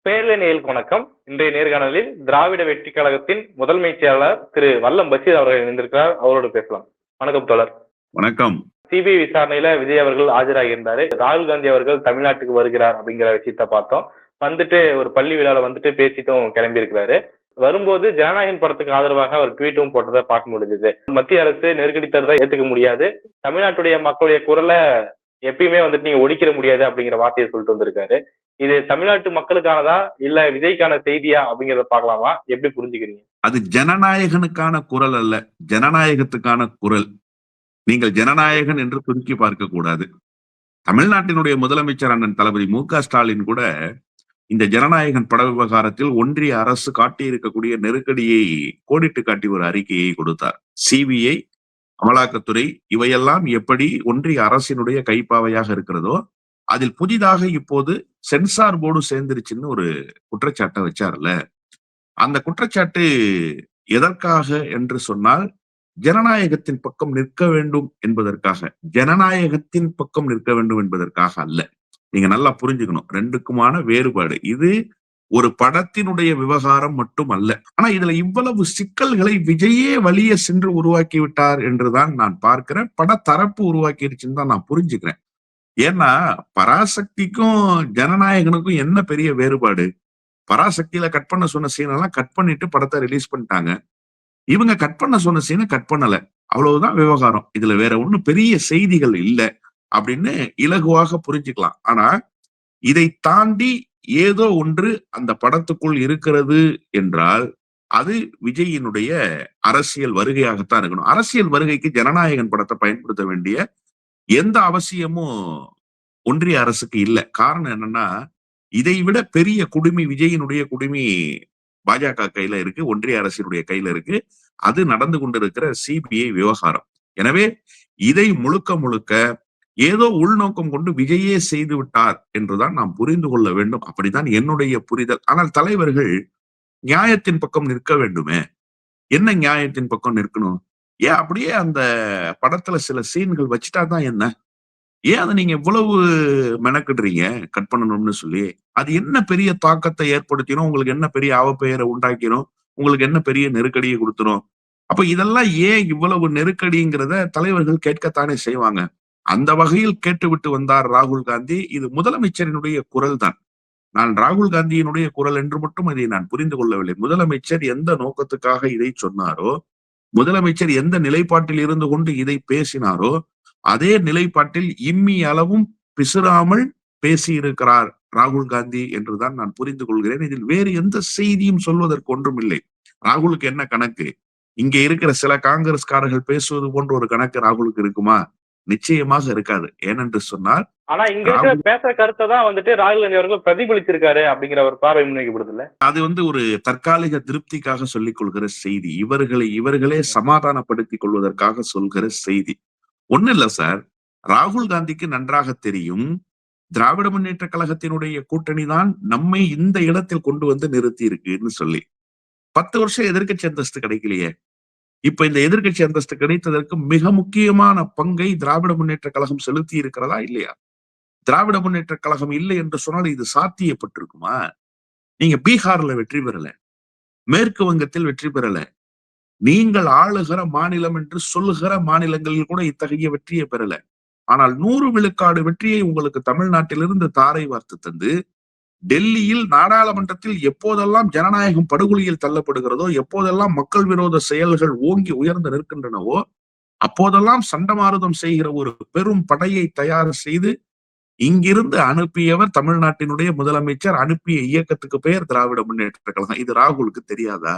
பேரலை நேயர்களுக்கு வணக்கம். இன்றைய நேர்காணலில் திராவிட வெற்றி கழகத்தின் முதன்மை செயலாளர் திரு வல்லம் பஷீர் அவர்கள் இணைந்திருக்கிறார். அவரோடு பேசலாம். வணக்கம் தோழர். வணக்கம். சிபிஐ விசாரணையில விஜய் அவர்கள் ஆஜராகி இருந்தாரு. ராகுல் காந்தி அவர்கள் தமிழ்நாட்டுக்கு வருகிறார் அப்படிங்கிற விஷயத்த பார்த்தோம். வந்துட்டு ஒரு பள்ளி விழால வந்துட்டு பேசிட்டும் கிளம்பி இருக்கிறாரு. வரும்போது ஜனநாயகன் படத்துக்கு ஆதரவாக அவர் ட்வீட்டும் போட்டதை பார்க்க முடிஞ்சது. மத்திய அரசு நெருக்கடி தரதை ஏத்துக்க முடியாது, தமிழ்நாட்டுடைய மக்களுடைய குரலை எப்பயுமே வந்துட்டு நீங்க ஒழிக்கிற முடியாது அப்படிங்கிற வார்த்தையை சொல்லிட்டு வந்திருக்காரு. இது தமிழ்நாட்டு மக்களுக்கானதா இல்ல விஜய்க்கான செய்தியா அப்படிங்கறத பார்க்கலாமா? எப்படி புரிஞ்சுக்கிறீங்க? அது ஜனநாயகனுக்கான குரல் அல்ல, ஜனநாயகத்துக்கான குரல். நீங்கள் ஜனநாயகன் என்று சுருக்கி பார்க்க கூடாது. தமிழ்நாட்டினுடைய முதலமைச்சர் அண்ணன் தளபதி மு.க. ஸ்டாலின் கூட இந்த ஜனநாயகன் பட விவகாரத்தில் ஒன்றிய அரசு காட்டியிருக்கக்கூடிய நெருக்கடியை கோடிட்டு காட்டி ஒரு அறிக்கையை கொடுத்தார். சிபிஐ, அமலாக்கத்துறை இவையெல்லாம் எப்படி ஒன்றிய அரசினுடைய கைப்பாவையாக இருக்கிறதோ அதில் புதிதாக இப்போது சென்சார் போர்டு சேர்ந்துருச்சுன்னு ஒரு குற்றச்சாட்டை வச்சார்ல. அந்த குற்றச்சாட்டு எதற்காக என்று சொன்னால் ஜனநாயகத்தின் பக்கம் நிற்க வேண்டும் என்பதற்காக, ஜனநாயகத்தின் பக்கம் நிற்க வேண்டும் என்பதற்காக அல்ல. நீங்க நல்லா புரிஞ்சுக்கணும், ரெண்டுக்குமான வேறுபாடு. இது ஒரு படத்தினுடைய விவகாரம் மட்டும் அல்ல. ஆனா இதுல இவ்வளவு சிக்கல்களை விஜயே வலிய சென்று உருவாக்கி விட்டார் என்றுதான் நான் பார்க்கிறேன். படத்தரப்பு உருவாக்கிடுச்சுன்னு தான் நான் புரிஞ்சுக்கிறேன். ஏன்னா பராசக்திக்கும் ஜனநாயகனுக்கும் என்ன பெரிய வேறுபாடு? பராசக்தியில கட் பண்ண சொன்ன சீனெல்லாம் கட் பண்ணிட்டு படத்தை ரிலீஸ் பண்ணிட்டாங்க. இவங்க கட் பண்ண சொன்ன சீனை கட் பண்ணல, அவ்வளவுதான் விவகாரம். இதுல வேற ஒண்ணும் பெரிய செய்திகள் இல்ல அப்படின்னு இலகுவாக புரிஞ்சுக்கலாம். ஆனா இதை தாண்டி ஏதோ ஒன்று அந்த படத்துக்குள் இருக்கிறது என்றால் அது விஜயினுடைய அரசியல் வருகையாகத்தான் இருக்கணும். அரசியல் வருகைக்கு ஜனநாயகன் படத்தை பயன்படுத்த வேண்டிய எந்த அவசியமும் ஒன்றிய அரசுக்கு இல்லை. காரணம் என்னன்னா, இதை விட பெரிய குடுமி, விஜயினுடைய குடுமி பாஜக கையில இருக்கு, ஒன்றிய அரசினுடைய கையில இருக்கு. அது நடந்து கொண்டிருக்கிற சிபிஐ விவகாரம். எனவே இதை முழுக்க முழுக்க ஏதோ உள்நோக்கம் கொண்டு விஜயே செய்து விட்டார் என்றுதான் நாம் புரிந்து கொள்ள வேண்டும். அப்படித்தான் என்னுடைய புரிதல். ஆனால் தலைவர்கள் நியாயத்தின் பக்கம் நிற்க வேண்டுமே. என்ன நியாயத்தின் பக்கம் நிற்கணும்? ஏன் அப்படியே அந்த படத்துல சில சீன்கள் வச்சுட்டா தான் என்ன? ஏன் அதை நீங்க இவ்வளவு மெனக்கிடுறீங்க கட் பண்ணணும்னு சொல்லி? அது என்ன பெரிய தாக்கத்தை ஏற்படுத்தினோம்? உங்களுக்கு என்ன பெரிய அவப்பெயரை உண்டாக்கினோம்? உங்களுக்கு என்ன பெரிய நெருக்கடியை கொடுத்துரும்? அப்ப இதெல்லாம் ஏன் இவ்வளவு நெருக்கடிங்கிறத தலைவர்கள் கேட்கத்தானே செய்வாங்க. அந்த வகையில் கேட்டுவிட்டு வந்தார் ராகுல் காந்தி. இது முதலமைச்சரினுடைய குரல் தான். நான் ராகுல் காந்தியினுடைய குரல் என்று மட்டும் இதை நான் புரிந்து கொள்ளவில்லை. முதலமைச்சர் எந்த நோக்கத்துக்காக இதை சொன்னாரோ, முதலமைச்சர் எந்த நிலைப்பாட்டில் இருந்து கொண்டு இதை பேசினாரோ அதே நிலைப்பாட்டில் இம்மி அளவும் பிசுறாமல் பேசியிருக்கிறார் ராகுல் காந்தி என்றுதான் நான் புரிந்து கொள்கிறேன். இதில் வேறு எந்த செய்தியும் சொல்வதற்கு ஒன்றும் இல்லை. ராகுலுக்கு என்ன கணக்கு? இங்க இருக்கிற சில காங்கிரஸ்காரர்கள் பேசுவது போன்ற ஒரு கணக்கு ராகுலுக்கு இருக்குமா? நிச்சயமாக இருக்காது. ஏனென்று சொன்னால், ஆனா இங்க இருக்கிற பேசுற கருத்தை தான் வந்துட்டு ராகுல் காந்தி அவர்கள் பிரதிபலித்திருக்காரு அப்படிங்கிற ஒரு பார்வை முன்வைக்கப்படுது இல்ல? அது ஒரு தற்காலிக திருப்திக்காக சொல்லிக் கொள்கிற செய்தி. இவர்களே சமாதானப்படுத்திக் கொள்வதற்காக சொல்கிற செய்தி. ஒண்ணு இல்ல சார், ராகுல் காந்திக்கு நன்றாக தெரியும் திராவிட முன்னேற்ற கழகத்தினுடைய கூட்டணி தான் நம்மை இந்த இடத்தில் கொண்டு வந்து நிறுத்தி இருக்குன்னு சொல்லி. 10 வருஷம் எதிர்க்கட்சி அந்தஸ்து கிடைக்கலையே. இப்ப இந்த எதிர்க்கட்சி அந்தஸ்து கிடைத்ததற்கு மிக முக்கியமான பங்கை திராவிட முன்னேற்ற கழகம் செலுத்தி இருக்கிறதா இல்லையா? திராவிட முன்னேற்ற கழகம் இல்லை என்று சொன்னால் இது சாத்தியப்பட்டிருக்குமா? நீங்க பீகார்ல வெற்றி பெறல, மேற்கு வங்கத்தில் வெற்றி பெறல, நீங்கள் ஆளுகிற மாநிலம் என்று சொல்லுகிற மாநிலங்களில் கூட இத்தகைய வெற்றியை பெறல. ஆனால் 100 விழுக்காடு வெற்றியை உங்களுக்கு தமிழ்நாட்டிலிருந்து தாரை வார்த்து தந்து, டெல்லியில் நாடாளுமன்றத்தில் எப்போதெல்லாம் ஜனநாயகம் படுகொலியில் தள்ளப்படுகிறதோ, எப்போதெல்லாம் மக்கள் விரோத செயல்கள் ஓங்கி உயர்ந்து நிற்கின்றனவோ, அப்போதெல்லாம் சண்டமாருதம் செய்கிற ஒரு பெரும் படையை தயார் செய்து இங்கிருந்து அனுப்பியவர் தமிழ்நாட்டினுடைய முதலமைச்சர். அனுப்பிய இயக்கத்துக்கு பெயர் திராவிட முன்னேற்ற கழகம். இது ராகுலுக்கு தெரியாதா?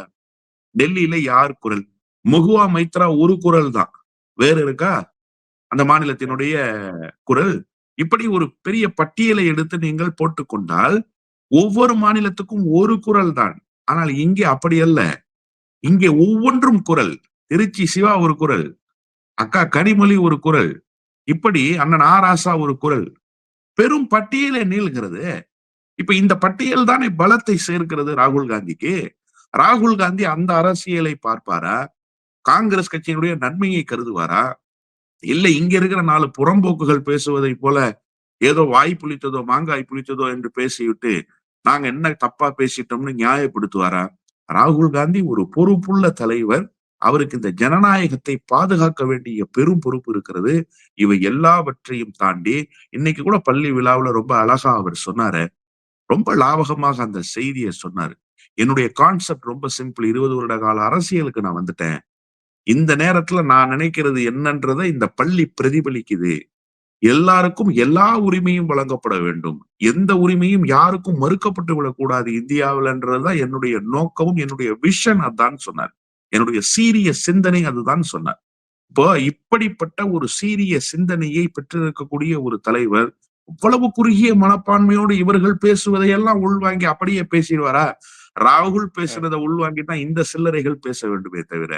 டெல்லியில யார் குரல்? மகுவா மைத்ரா ஒரு குரல் தான், வேற இருக்கா அந்த மாநிலத்தினுடைய குரல்? இப்படி ஒரு பெரிய பட்டியலை எடுத்து நீங்கள் போட்டுக்கொண்டால் ஒவ்வொரு மாநிலத்துக்கும் ஒரு குரல் தான். ஆனால் இங்கே அப்படி அல்ல. இங்கே ஒவ்வொன்றும் குரல். திருச்சி சிவா ஒரு குரல், அக்கா கனிமொழி ஒரு குரல், இப்படி அண்ணன் ஆராசா ஒரு குரல். பெரும் பட்டியலே நீள்கிறது. இப்ப இந்த பட்டியல் தானே பலத்தை சேர்க்கிறது ராகுல் காந்திக்கு. ராகுல் காந்தி அந்த அரசியலை பார்ப்பாரா? காங்கிரஸ் கட்சியினுடைய நன்மையை கருதுவாரா? இல்ல இங்க இருக்கிற 4 புறம்போக்குகள் பேசுவதை போல ஏதோ வாய் புளித்ததோ மாங்காய் புளித்ததோ என்று பேசிவிட்டு நாங்க என்ன தப்பா பேசிட்டோம்னு நியாயப்படுத்துவாரா? ராகுல் காந்தி ஒரு பொறுப்புள்ள தலைவர். அவருக்கு இந்த ஜனநாயகத்தை பாதுகாக்க வேண்டிய பெரும் பொறுப்பு இருக்கிறது. இவை எல்லாவற்றையும் தாண்டி இன்னைக்கு கூட பள்ளி விழாவுல ரொம்ப அழகா அவர் சொன்னாரு. ரொம்ப லாவகமாக அந்த செய்தியை சொன்னாரு. என்னுடைய கான்செப்ட் ரொம்ப சிம்பிள். 20 வருட கால அரசியலுக்கு நான் வந்துட்டேன். இந்த நேரத்துல நான் நினைக்கிறது என்னன்றதை இந்த பள்ளி பிரதிபலிக்குது. எல்லாருக்கும் எல்லா உரிமையும் வழங்கப்பட வேண்டும். எந்த உரிமையும் யாருக்கும் மறுக்கப்பட்டு விடக்கூடாது இந்தியாவிலன்றதுதான் என்னுடைய நோக்கமும், என்னுடைய விஷன் அதான் சொன்னார். என்னுடைய சீரிய சிந்தனை அதுதான் சொன்னார். இப்போ இப்படிப்பட்ட ஒரு சீரிய சிந்தனையை பெற்றிருக்கக்கூடிய ஒரு தலைவர், இவ்வளவு குறுகிய மனப்பான்மையோடு இவர்கள் பேசுவதையெல்லாம் உள்வாங்கி அப்படியே பேசிடுவாரா? ராகுல் பேசுறத உள்வாங்கி தான் இந்த சில்லறைகள் பேச வேண்டுமே தவிர,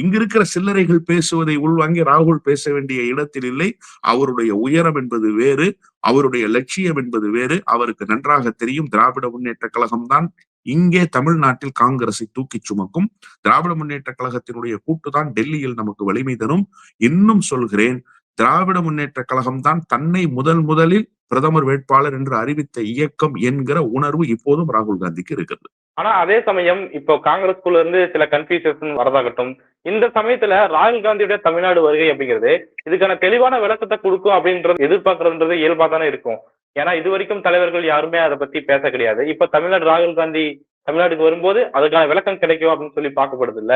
இங்க இருக்கிற சில்லறைகள் பேசுவதை உள்வாங்கி ராகுல் பேச வேண்டிய இடத்தில் இல்லை. அவருடைய உயரம் என்பது வேறு, அவருடைய லட்சியம் என்பது வேறு. அவருக்கு நன்றாக தெரியும் திராவிட முன்னேற்ற கழகம் தான் இங்கே தமிழ்நாட்டில் காங்கிரஸை தூக்கி சுமக்கும். திராவிட முன்னேற்ற கழகத்தினுடைய கூட்டுதான் டெல்லியில் நமக்கு வலிமை தரும். இன்னும் சொல்கிறேன், திராவிட முன்னேற்ற கழகம் தான் தன்னை முதலில் பிரதமர் வேட்பாளர் என்று அறிவித்த இயக்கம் என்கிற உணர்வு இப்போதும் ராகுல் காந்திக்கு இருக்கிறது. ஆனா அதே சமயம் இப்போ காங்கிரஸ்குள்ள இருந்து சில கன்ஃபியூஷன் வரதாகட்டும், இந்த சமயத்துல ராகுல் காந்தியுடைய தமிழ்நாடு வருகை அப்படிங்கிறது இதுக்கான தெளிவான விளக்கத்தை கொடுக்கும் அப்படின்றது எதிர்பார்க்கறதுன்றது இயல்பா தானே இருக்கும். ஏன்னா இது வரைக்கும் தலைவர்கள் யாருமே அதை பத்தி பேச கிடையாது. இப்ப தமிழ்நாடு ராகுல் காந்தி தமிழ்நாட்டுக்கு வரும்போது அதுக்கான விளக்கம் கிடைக்கும் அப்படின்னு சொல்லி பார்க்கப்படுது இல்ல,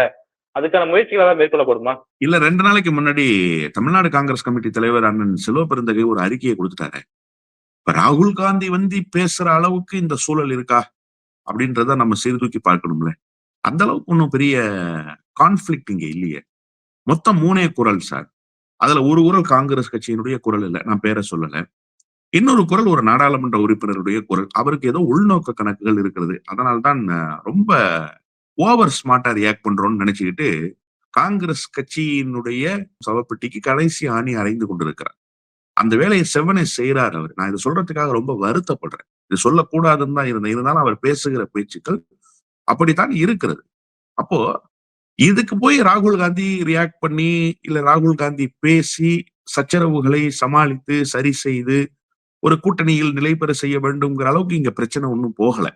அதுக்கான முயற்சிகள் ஏதாவது மேற்கொள்ளப்படுமா? இல்ல 2 நாளைக்கு முன்னாடி தமிழ்நாடு காங்கிரஸ் கமிட்டி தலைவர் அண்ணன் செல்வ பெருந்தகை ஒரு அறிக்கையை கொடுத்துட்டாரு. இப்ப ராகுல் காந்தி வந்து பேசுற அளவுக்கு இந்த சூழல் இருக்கா அப்படின்றத நம்ம சீர்தூக்கி பார்க்கணும்ல. அந்த அளவுக்கு ஒன்றும் பெரிய கான்ஃபிளிக்ட் இங்க இல்லையே. மொத்தம் 3 குரல் சார். அதுல ஒரு குரல் காங்கிரஸ் கட்சியினுடைய குரல் இல்ல, நான் பேரை சொல்லல. இன்னொரு குரல் ஒரு நாடாளுமன்ற உறுப்பினருடைய குரல். அவருக்கு ஏதோ உள்நோக்க கணக்குகள் இருக்கிறது. அதனால்தான் ரொம்ப ஓவர் ஸ்மார்ட்டா ரியாக்ட் பண்றோம்னு நினைச்சுக்கிட்டு காங்கிரஸ் கட்சியினுடைய சவப்பெட்டிக்கு கடைசி ஆணி அறைந்து கொண்டிருக்கிறார். அந்த வேலையை செவ்வனே செய்யறாரு அவர். நான் இதை சொல்றதுக்காக ரொம்ப வருத்தப்படுறேன். இது சொல்லக்கூடாதுன்னு தான் இருந்தேன். இருந்தாலும் அவர் பேசுகிற பேச்சுக்கள் அப்படித்தான் இருக்கிறது. அப்போ இதுக்கு போய் ராகுல் காந்தி ரியாக்ட் பண்ணி, இல்ல ராகுல் காந்தி பேசி சச்சரவுகளை சமாளித்து சரி செய்து ஒரு கூட்டணியில் நிலை பெற செய்ய வேண்டும்ங்கிற அளவுக்கு இங்க பிரச்சனை ஒன்றும் போகல.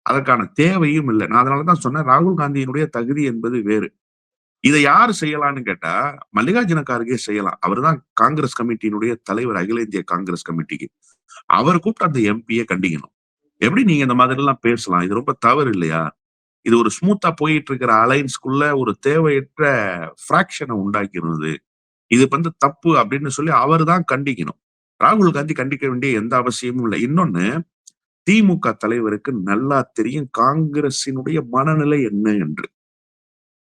அதற்கான தேவையும் இல்லை. நான் அதனாலதான் சொன்னேன், ராகுல் காந்தியினுடைய தகுதி என்பது வேறு. இதை யாரு செய்யலாம்னு கேட்டா மல்லிகார்ஜுன கார்கே செய்யலாம். அவர்தான் காங்கிரஸ் கமிட்டியினுடைய தலைவர், அகில இந்திய காங்கிரஸ் கமிட்டிக்கு. அவர் கூப்பிட்டு அந்த எம்பியை கண்டிக்கணும். எப்படி நீங்க இந்த மாதிரி எல்லாம் பேசலாம்? இது ரொம்ப தவறு இல்லையா? இது ஒரு ஸ்மூத்தா போயிட்டு இருக்கிற அலைன்ஸ்குள்ள ஒரு தேவையற்ற பிராக்ஷனை உண்டாக்கிறது. இது வந்து தப்பு அப்படின்னு சொல்லி அவர் தான் கண்டிக்கணும். ராகுல் காந்தி கண்டிக்க வேண்டிய எந்த அவசியமும் இல்லை. இன்னொன்னு, திமுக தலைவருக்கு நல்லா தெரியும் காங்கிரசினுடைய மனநிலை என்ன என்று.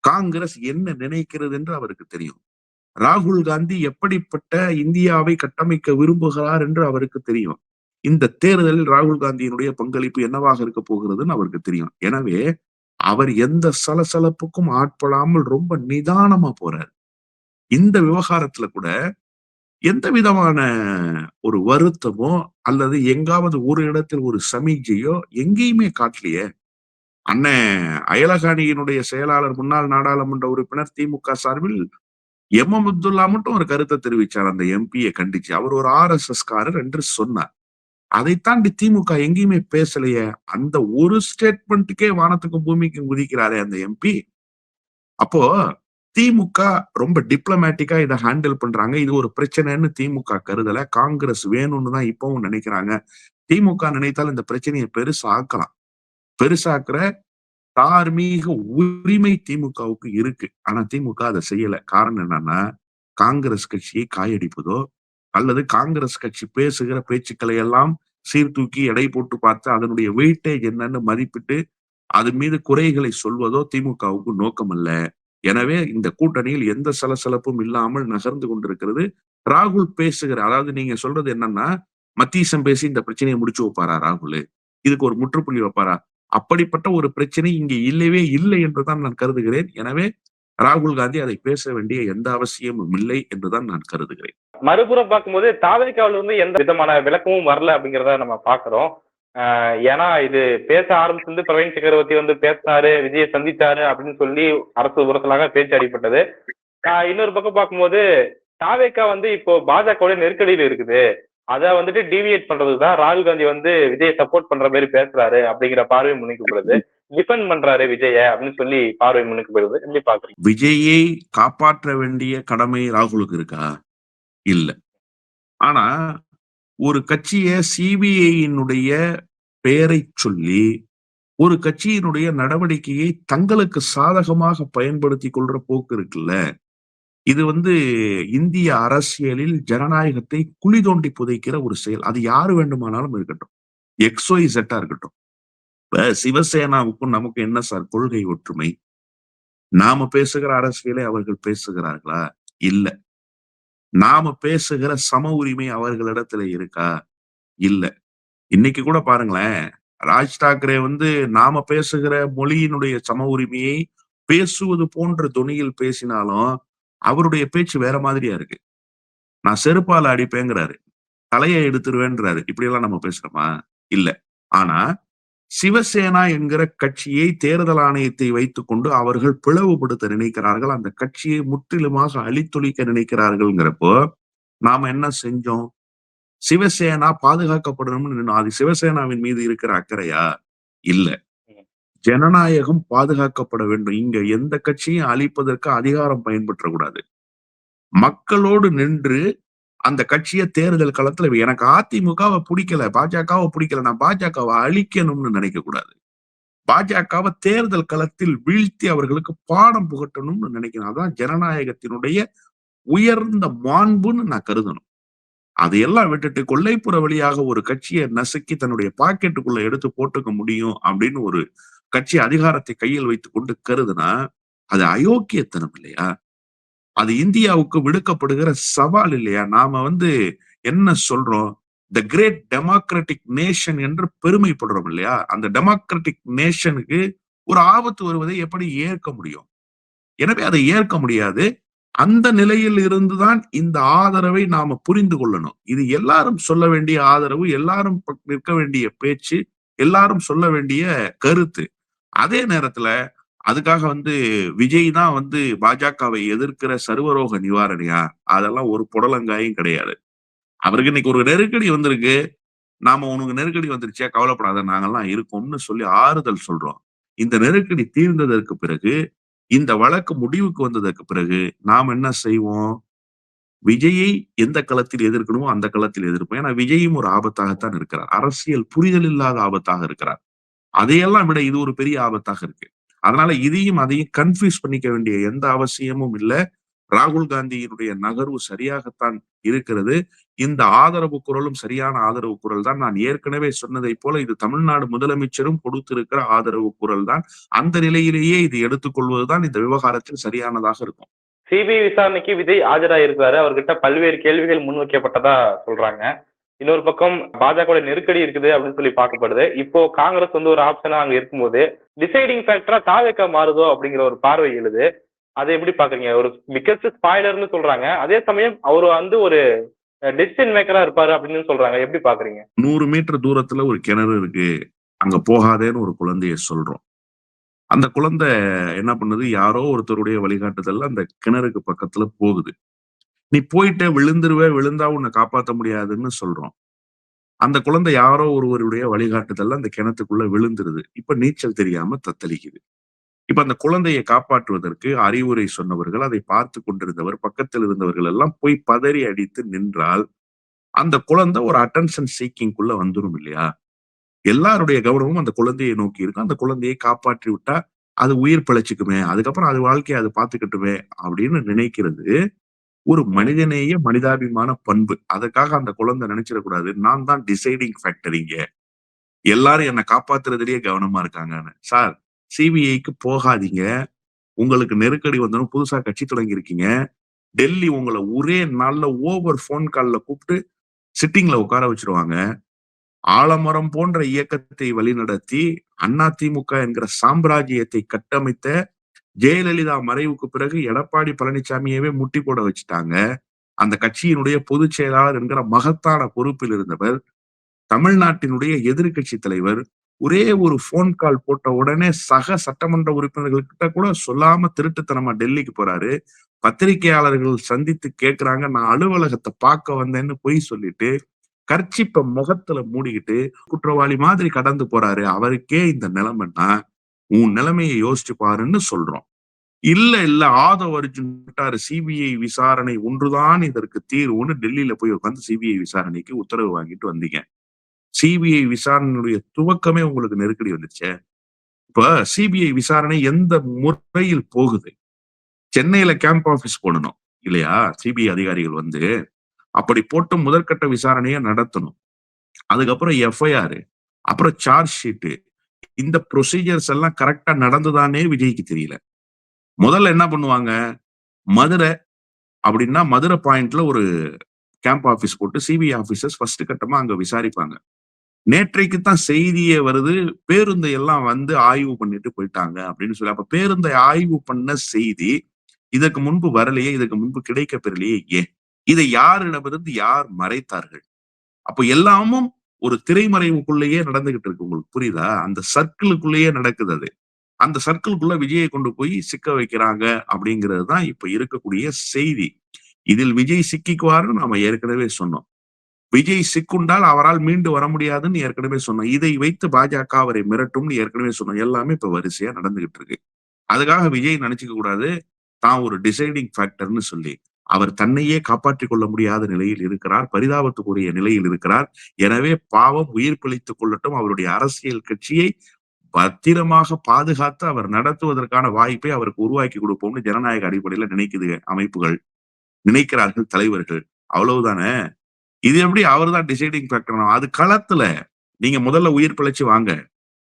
காங்கிரஸ் என்ன நினைக்கிறது என்று அவருக்கு தெரியும். ராகுல் காந்தி எப்படிப்பட்ட இந்தியாவை கட்டமைக்க விரும்புகிறார் என்று அவருக்கு தெரியும். இந்த தேர்தலில் ராகுல் காந்தியினுடைய பங்களிப்பு என்னவாக இருக்க போகிறதுன்னு அவருக்கு தெரியும். எனவே அவர் எந்த சலசலப்புக்கும் ஆட்படாமல் ரொம்ப நிதானமா போறார். இந்த விவகாரத்துல கூட எந்த விதமான ஒரு வருத்தமோ அல்லது எங்காவது ஒரு இடத்தில் ஒரு சமிக்ஞையோ எங்கேயுமே காட்டலையே. அண்ணன் அயலகாணியினுடைய செயலாளர், முன்னாள் நாடாளுமன்ற உறுப்பினர் திமுக சார்பில் எம் அப்துல்லா மட்டும் ஒரு கருத்தை தெரிவிச்சார் அந்த எம்பியை கண்டிச்சு. அவர் ஒரு RSS காரர் என்று சொன்னார். அதை தாண்டி திமுக எங்கேயுமே பேசலையே. அந்த ஒரு ஸ்டேட்மெண்ட்டுக்கே வானத்துக்கும் பூமிக்கும் குதிக்கிறாரே அந்த எம்பி. அப்போ திமுக ரொம்ப டிப்ளமேட்டிக்கா இதை ஹேண்டில் பண்றாங்க. இது ஒரு பிரச்சனைன்னு திமுக கருதல. காங்கிரஸ் வேணும்னு தான் இப்பவும் நினைக்கிறாங்க. திமுக நினைத்தால் இந்த பிரச்சனையை பெருசாக்கலாம். பெருசாக்குற தார்மீக உரிமை திமுகவுக்கு இருக்கு. ஆனா திமுக அதை செய்யல. காரணம் என்னன்னா, காங்கிரஸ் கட்சியை காயடிப்பதோ அல்லது காங்கிரஸ் கட்சி பேசுகிற பேச்சுக்களை எல்லாம் சீர்தூக்கி எடை போட்டு பார்த்து அதனுடைய வெயிட்டேஜ் என்னன்னு மதிப்பிட்டு அது மீது குறைகளை சொல்வதோ திமுகவுக்கு நோக்கம் அல்ல. எனவே இந்த கூட்டணியில் எந்த சலசலப்பும் இல்லாமல் நகர்ந்து கொண்டிருக்கிறது. ராகுல் பேசுகிற, அதாவது நீங்க சொல்றது என்னன்னா, மத்தீசம் பேசி இந்த பிரச்சனையை முடிச்சு வைப்பாரா ராகுல்? இதுக்கு ஒரு முற்றுப்புள்ளி வைப்பாரா? அப்படிப்பட்ட ஒரு பிரச்சனை இங்கே இல்லவே இல்லை என்றுதான் நான் கருதுகிறேன். எனவே ராகுல் காந்தி அதை பேச வேண்டிய எந்த அவசியமும் இல்லை என்றுதான் நான் கருதுகிறேன். மறுபுறம் பார்க்கும்போது தாவேக்காவில இருந்து எந்த விதமான விளக்கமும் வரல அப்படிங்கிறத நம்ம பாக்குறோம். ஏன்னா இது பேச ஆரம்பிச்சிருந்து பிரவீன் சக்கரவர்த்தி வந்து பேசினாரு, விஜயை சந்திச்சாரு அப்படின்னு சொல்லி அரசு உரசலாக பேச்சு அடிப்பட்டது. இன்னொரு பக்கம் பார்க்கும்போது தாவேக்கா வந்து இப்போ பாஜகவுடைய நெருக்கடியில் இருக்குது. அத வந்துட்டு டீவியேட் பண்றதுக்கு தான் ராகுல் காந்தி வந்து விஜயை சப்போர்ட் பண்ற மாதிரி பேசுறாரு அப்படிங்கிற பார்வை முன்வைக்கப்படுது. டிஃபெண்ட் பண்றாரு விஜய அப்படின்னு சொல்லி பார்வை முன்வைக்கப்படுது. எப்படி பாக்குறீங்க? விஜயை காப்பாற்ற வேண்டிய கடமை ராகுலுக்கு இருக்கா? இல்ல. ஆனா ஒரு கட்சிய சிபிஐயினுடைய பெயரை சொல்லி ஒரு கட்சியினுடைய நடவடிக்கையை தங்களுக்கு சாதகமாக பயன்படுத்திக் கொள்ற போக்கு இருக்குல்ல, இது வந்து இந்திய அரசியலில் ஜனநாயகத்தை குழி தோண்டி புதைக்கிற ஒரு செயல். அது யாரு வேண்டுமானாலும் இருக்கட்டும். எக்ஸ் ஒய் இசட்டா இருக்கட்டும். இப்ப சிவசேனாவுக்கும் நமக்கு என்ன சார் கொள்கை ஒற்றுமை? நாம பேசுகிற அரசியலை அவர்கள் பேசுகிறார்களா? இல்ல. நாம பேசுகிற சம உரிமை அவர்களிடத்துல இருக்கா? இல்ல. இன்னைக்கு கூட பாருங்களேன், ராஜ் தாக்கரே வந்து நாம பேசுகிற மொழியினுடைய சம உரிமையை பேசுவது போன்ற தொனியில் பேசினாலும், அவருடைய பேச்சு வேற மாதிரியா இருக்கு. நான் செருப்பால அடிப்பேங்கிறாரு. தலையை எடுத்துருவேன்றாரு. இப்படியெல்லாம் நம்ம பேசுறோமா? இல்ல. ஆனா, சிவசேனா என்கிற கட்சியை தேர்தல் ஆணையத்தை வைத்துக் கொண்டு அவர்கள் பிளவுபடுத்த நினைக்கிறார்கள். அந்த கட்சியை முற்றிலுமாக அழித்தொழிக்க நினைக்கிறார்கள்ங்கிறப்போ, நாம என்ன செஞ்சோம்? சிவசேனா பாதுகாக்கப்படணும்னு நின்னோம். அது சிவசேனாவின் மீது இருக்கிற அக்கறையா? இல்ல. ஜனநாயகம் பாதுகாக்கப்பட வேண்டும். இங்க எந்த கட்சியும் அழிப்பதற்கு அதிகாரம் பயன்பற்றக்கூடாது. மக்களோடு நின்று அந்த கட்சிய தேர்தல் களத்துல எனக்கு அதிமுகவை பிடிக்கல, பாஜகவை பிடிக்கல, நான் பாஜகவை அழிக்கணும்னு நினைக்க கூடாது. பாஜகவை தேர்தல் களத்தில் வீழ்த்தி அவர்களுக்கு பாடம் புகட்டணும்னு நினைக்கணும். அதான் ஜனநாயகத்தினுடைய உயர்ந்த மாண்புன்னு நான் கருதணும். அதையெல்லாம் விட்டுட்டு கொல்லைப்புற வழியாக ஒரு கட்சியை நசுக்கி தன்னுடைய பாக்கெட்டுக்குள்ள எடுத்து போட்டுக்க முடியும் அப்படின்னு ஒரு கட்சி அதிகாரத்தை கையில் வைத்துக் கொண்டு கருதுனா அது அயோக்கியத்தனம் இல்லையா? அது இந்தியாவுக்கு விடுக்கப்படுகிற சவால் இல்லையா? நாம வந்து என்ன சொல்றோம்? த கிரேட் டெமோக்ராட்டிக் நேஷன் என்று பெருமைப்படுறோம் இல்லையா? அந்த டெமோக்ராட்டிக் நேஷனுக்கு ஒரு ஆபத்து வருவதை எப்படி ஏற்க முடியும்? எனவே அதை ஏற்க முடியாது. அந்த நிலையில் இருந்துதான் இந்த ஆதரவை நாம புரிந்து கொள்ளணும். இது எல்லாரும் சொல்ல வேண்டிய ஆதரவு, எல்லாரும் நிற்க வேண்டிய பேச்சு, எல்லாரும் சொல்ல வேண்டிய கருத்து. அதே நேரத்துல அதுக்காக வந்து விஜய் தான் வந்து பாஜகவை எதிர்க்கிற சர்வரோக நிவாரணியா? அதெல்லாம் ஒரு புடலங்காயும் கிடையாது. அவருக்கு இன்னைக்கு ஒரு நெருக்கடி வந்திருக்கு. நாம உனக்கு நெருக்கடி வந்துருச்சே கவலைப்படாத நாங்கெல்லாம் இருக்கோம்னு சொல்லி ஆறுதல் சொல்றோம். இந்த நெருக்கடி தீர்ந்ததற்கு பிறகு, இந்த வழக்கு முடிவுக்கு வந்ததற்கு பிறகு, நாம் என்ன செய்வோம்? விஜயை எந்த களத்தில் எதிர்க்கணுமோ அந்த களத்தில் எதிர்ப்போம். ஏன்னா விஜயும் ஒரு ஆபத்தாகத்தான் இருக்கிறார். அரசியல் புரிதல் இல்லாத ஆபத்தாக இருக்கிறார். அதையெல்லாம் விட இது ஒரு பெரிய ஆபத்தாக இருக்கு. அதனால இதையும் அதையும் கன்ஃபியூஸ் பண்ணிக்க வேண்டிய எந்த அவசியமும் இல்ல. ராகுல் காந்தியினுடைய நகர்வு சரியாகத்தான் இருக்கிறது. இந்த ஆதரவு குரலும் சரியான ஆதரவு குரல் தான். நான் ஏற்கனவே சொன்னதைப் போல இது தமிழ்நாடு முதலமைச்சரும் கொடுத்திருக்கிற ஆதரவு குரல் தான். அந்த நிலையிலேயே இது எடுத்துக்கொள்வதுதான் இந்த விவகாரத்தில் சரியானதாக இருக்கும். சிபிஐ விசாரணைக்கு விஜய் ஆஜராயிருக்கிறாரு. அவர்கிட்ட பல்வேறு கேள்விகள் முன்வைக்கப்பட்டதா சொல்றாங்க. இன்னொரு பக்கம் பாஜக நெருக்கடி இருக்குது அப்படின்னு சொல்லி பார்க்கப்படுது. இப்போ காங்கிரஸ் வந்து ஒரு ஆப்ஷனா அங்க இருக்கும்போது டிசைடிங் ஃபேக்டரா தாவேக்கா மாறுதோ அப்படிங்கிற ஒரு பார்வை எழுது. அதை எப்படி பாக்குறீங்க? ஒரு பிக்கஸ்ட் ஸ்பாய்லர்னு சொல்றாங்க. அதே சமயம் அவரு வந்து ஒரு டெசிஷன் மேக்கரா இருப்பாரு அப்படின்னு சொல்றாங்க. எப்படி பாக்குறீங்க? 100 மீட்டர் தூரத்துல ஒரு கிணறு இருக்கு. அங்க போகாதேன்னு ஒரு குழந்தைய சொல்றோம். அந்த குழந்தை என்ன பண்ணுது? யாரோ ஒருத்தருடைய வழிகாட்டுதல்ல அந்த கிணறுக்கு பக்கத்துல போகுது. நீ போயிட்டே விழுந்துருவ, விழுந்தா உன்னை காப்பாத்த முடியாதுன்னு சொல்றோம். அந்த குழந்தை யாரோ ஒருவருடைய வழிகாட்டுதல்ல அந்த கிணத்துக்குள்ள விழுந்துருது. இப்ப நீச்சல் தெரியாம தத்தளிக்குது. இப்ப அந்த குழந்தையை காப்பாற்றுவதற்கு அறிவுரை சொன்னவர்கள், அதை பார்த்து கொண்டிருந்தவர், பக்கத்தில் இருந்தவர்கள் எல்லாம் போய் பதறி அடித்து நின்றால், அந்த குழந்தை ஒரு அட்டென்ஷன் சீக்கிங்குள்ள வந்துரும் இல்லையா? எல்லாருடைய கவனமும் அந்த குழந்தையை நோக்கி இருக்கும். அந்த குழந்தையை காப்பாற்றி விட்டா, அது உயிர் பிழைச்சுக்குமே. அதுக்கப்புறம் அது வாழ்க்கைய அது பார்த்துக்கட்டுமே அப்படின்னு நினைக்கிறது ஒரு மனிதநேய, மனிதாபிமான பண்பு. அதுக்காக அந்த குழந்தை நினைச்சிடக்கூடாது. நான் தான் டிசைடிங் ஃபேக்டர் இங்க. எல்லாரும் என்ன காப்பாத்துறதுலயே கவனமா இருக்காங்கன்னு. சார், சிபிஐக்கு போகாதீங்க. உங்களுக்கு நெருக்கடி வந்தோம். புதுசா கட்சி தொடங்கி இருக்கீங்க. டெல்லி உங்கள ஒரே நாள்ல ஓவர் ஃபோன் கால்ல கூப்பிட்டு சிட்டிங்ல உட்கார வச்சுருவாங்க. ஆலமரம் போன்ற இயக்கத்தை வழிநடத்தி அதிமுக என்கிற சாம்ராஜ்யத்தை கட்டமைத்த ஜெயலலிதா மறைவுக்கு பிறகு எடப்பாடி பழனிசாமியவே முட்டி போட வச்சுட்டாங்க. அந்த கட்சியினுடைய பொதுச் செயலாளர் என்கிற மகத்தான பொறுப்பில் இருந்தவர், தமிழ்நாட்டினுடைய எதிர்க்கட்சி தலைவர், ஒரே ஒரு போன் கால் போட்ட உடனே சக சட்டமன்ற உறுப்பினர்கள்கிட்ட கூட சொல்லாம திருட்டுத்தனமா டெல்லிக்கு போறாரு. பத்திரிகையாளர்கள் சந்தித்து கேட்கிறாங்க, நான் அலுவலகத்தை பார்க்க வந்தேன்னு பொய் சொல்லிட்டு கர்ச்சிப்ப முகத்துல மூடிக்கிட்டு குற்றவாளி மாதிரி கடந்து போறாரு. அவருக்கே இந்த நிலைமைன்னா உன் நிலைமையை யோசிச்சு பாருன்னு சொல்றோம். இல்ல ஆதவ் அர்ஜுன் விட்டாரு, சிபிஐ விசாரணை ஒன்றுதான் இதற்கு தீர்வுன்னு டெல்லியில போய் உட்கார்ந்து சிபிஐ விசாரணைக்கு உத்தரவு வாங்கிட்டு வந்தீங்க. சிபிஐ விசாரணையுடைய துவக்கமே உங்களுக்கு நெருக்கடி வந்துருச்சே. இப்ப சிபிஐ விசாரணை எந்த முறையில் போகுது? சென்னையில கேம்ப் ஆபீஸ் போடணும் இல்லையா? சிபிஐ அதிகாரிகள் வந்து அப்படி போட்டு முதற்கட்ட விசாரணையை நடத்தணும். அதுக்கப்புறம் எஃப்ஐஆர், அப்புறம் சார்ஜ் ஷீட். இந்த ப்ரொசீஜர்ஸ் எல்லாம் கரெக்டா நடந்துதானே விஜய்க்கு தெரியல. முதல்ல என்ன பண்ணுவாங்க? மதுரை அப்படின்னா மதுரை பாயிண்ட்ல ஒரு கேம்ப் ஆபீஸ் போட்டு சிபிஐ ஆபீசர்ஸ் ஃபர்ஸ்ட் கட்டமா அங்க விசாரிப்பாங்க. நேற்றைக்கு தான் செய்தியே வருது, பேருந்தை எல்லாம் வந்து ஆய்வு பண்ணிட்டு போயிட்டாங்க அப்படின்னு சொல்லி. அப்ப பேருந்தை ஆய்வு பண்ண செய்தி இதற்கு முன்பு வரலையே, இதற்கு முன்பு கிடைக்க பெறலையே, ஏன்? இதை யாரிடமிருந்து யார் மறைத்தார்கள்? அப்ப எல்லாமும் ஒரு திரைமறைவுக்குள்ளேயே நடந்துகிட்டு இருக்கு. உங்களுக்கு புரியுதா? அந்த சர்க்கிளுக்குள்ளேயே நடக்குது அது. அந்த சர்க்கிளுக்குள்ள விஜயை கொண்டு போய் சிக்க வைக்கிறாங்க அப்படிங்கிறது தான் இப்ப இருக்கக்கூடிய செய்தி. இதில் விஜய் சிக்கிக்குவாருன்னு நாம ஏற்கனவே சொன்னோம். விஜய் சிக்குண்டால் அவரால் மீண்டு வர முடியாதுன்னு ஏற்கனவே சொன்னோம். இதை வைத்து பாஜக அவரை மிரட்டும்னு ஏற்கனவே சொன்னோம். எல்லாமே இப்ப வரிசையா நடந்துகிட்டு இருக்கு. அதுக்காக விஜய் நினைச்சுக்க கூடாது தான் ஒரு டிசைடிங் ஃபேக்டர்னு சொல்லி. அவர் தன்னையே காப்பாற்றிக் கொள்ள முடியாத நிலையில் இருக்கிறார். பரிதாபத்துக்குரிய நிலையில் இருக்கிறார். எனவே பாவம் உயிர் பிழைத்துக் கொள்ளட்டும். அவருடைய அரசியல் கட்சியை பத்திரமாக பாதுகாத்து அவர் நடத்துவதற்கான வாய்ப்பை அவருக்கு உருவாக்கி கொடுப்போம்னு ஜனநாயக அடிப்படையில நினைக்குது அமைப்புகள், நினைக்கிறார்கள் தலைவர்கள். அவ்வளவுதானே. இது எப்படி அவர்தான் டிசைடிங் ஃபேக்டர்? அது களத்துல நீங்க முதல்ல உயிர் பிழைச்சு வாங்க.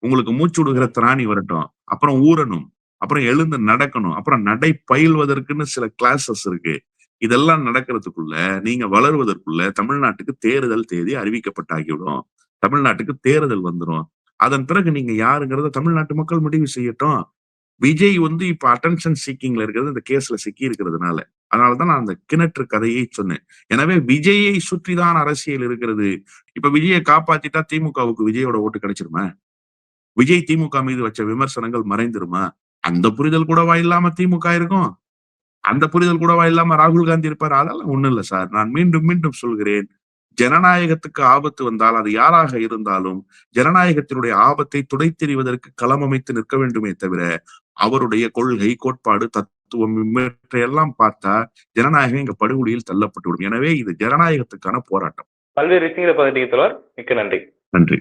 உங்களுக்கு மூச்சு விடுகிற திராணி வரட்டும். அப்புறம் ஊறணும். அப்புறம் எழுந்து நடக்கணும். அப்புறம் நடை பயில்வதற்குன்னு சில கிளாஸஸ் இருக்கு. இதெல்லாம் நடக்கிறதுக்குள்ள நீங்க வளருவதற்குள்ள தமிழ்நாட்டுக்கு தேர்தல் தேதி அறிவிக்கப்பட்டாகிவிடும். தமிழ்நாட்டுக்கு தேர்தல் வந்துடும். அதன் பிறகு நீங்க யாருங்கிறத தமிழ்நாட்டு மக்கள் முடிவு செய்யட்டும். விஜய் வந்து இப்ப அட்டென்ஷன் சீக்கிங்ல இருக்கிறது இந்த கேஸ்ல சிக்கி இருக்கிறதுனால. அதனாலதான் நான் அந்த கிணற்று கதையை சொன்னேன். எனவே விஜயை சுற்றிதான் அரசியல் இருக்கிறது. இப்ப விஜயை காப்பாத்திட்டா திமுகவுக்கு விஜயோட ஓட்டு கிடைச்சிருமா? விஜய் திமுக மீது வச்ச விமர்சனங்கள் மறைந்துருமா? அந்த புரிதல் கூடவா இல்லாம திமுக இருக்கும்? அந்த புரிதல் கூடவா இல்லாம ராகுல் காந்தி இருப்பாரு? அதெல்லாம் ஒண்ணும் இல்ல சார். நான் மீண்டும் மீண்டும் சொல்கிறேன். ஜனநாயகத்துக்கு ஆபத்து வந்தால் அது யாராக இருந்தாலும் ஜனநாயகத்தினுடைய ஆபத்தை துடைத்தெறிவதற்கு களம் அமைத்து நிற்க வேண்டுமே தவிர அவருடைய கொள்கை, கோட்பாடு, தத்துவம் இவற்றையெல்லாம் பார்த்தா ஜனநாயகம் இங்க படுகொலியில் தள்ளப்பட்டுவிடும். எனவே இது ஜனநாயகத்துக்கான போராட்டம். பல்வேறு விஷயங்களை பகிர்ந்தீங்க தோழர். மிக்க நன்றி. நன்றி.